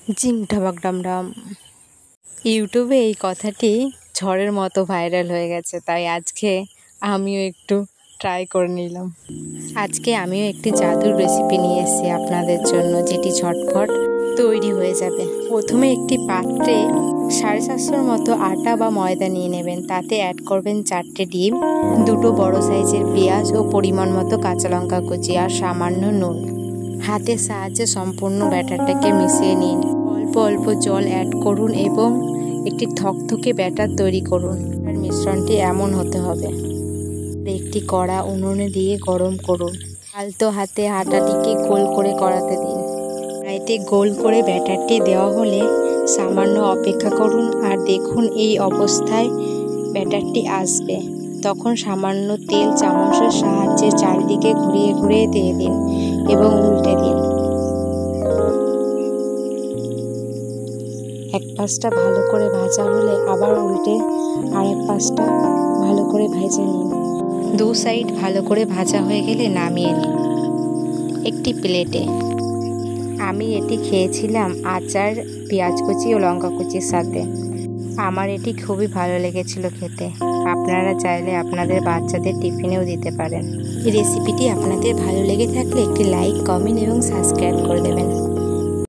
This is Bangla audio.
জিম ঢাবাক ডামডাম। ইউটিউবে এই কথাটি ঝড়ের মতো ভাইরাল হয়ে গেছে, তাই আজকে আমিও একটু ট্রাই করে নিলাম। আজকে আমিও একটি জাদুর রেসিপি নিয়ে এসেছি আপনাদের জন্য, যেটি ঝটপট তৈরি হয়ে যাবে। প্রথমে একটি পাত্রে 750 মতো আটা বা ময়দা নিয়ে নেবেন। তাতে অ্যাড করবেন 4টে ডিম, 2টো বড় সাইজের পেঁয়াজ ও পরিমাণ মতো কাঁচা লঙ্কা কুচি আর সামান্য নুন। হাতের সাহায্যে সম্পূর্ণ ব্যাটারটাকে মিশিয়ে নিন। অল্প অল্প জল অ্যাড করুন এবং একটি থকথকে ব্যাটার তৈরি করুন। আর মিশ্রণটি এমন হতে হবে। একটি কড়া উনুনে দিয়ে গরম করুন। আলতো হাতে আটাটিকে গোল করে কড়াতে দিন। কড়াইতে গোল করে ব্যাটারটি দেওয়া হলে সামান্য অপেক্ষা করুন, আর দেখুন এই অবস্থায় ব্যাটারটি আসবে। তখন সামান্য তেল চামচের সাহায্যে চারিদিকে ঘুরিয়ে ঘুরিয়ে দিয়ে দিন এবং উল্টে দিন। এক পাশটা ভালো করে ভাজা হলে আবার উল্টে আর এক পাশটা ভালো করে ভেজে নিন। 2 সাইড ভালো করে ভাজা হয়ে গেলে নামিয়ে নিন একটি প্লেটে। আমি এটি খেয়েছিলাম আচার, পেঁয়াজ কুচি ও লঙ্কা কুচির সাথে। আমার এটি খুবই ভালো লেগেছিল খেতে। আপনারা চাইলে আপনাদের বাচ্চাদের টিফিনেও দিতে পারেন। এই রেসিপিটি আপনাদের ভালো লেগে থাকলে একটি লাইক, কমেন্ট এবং সাবস্ক্রাইব করে দেবেন।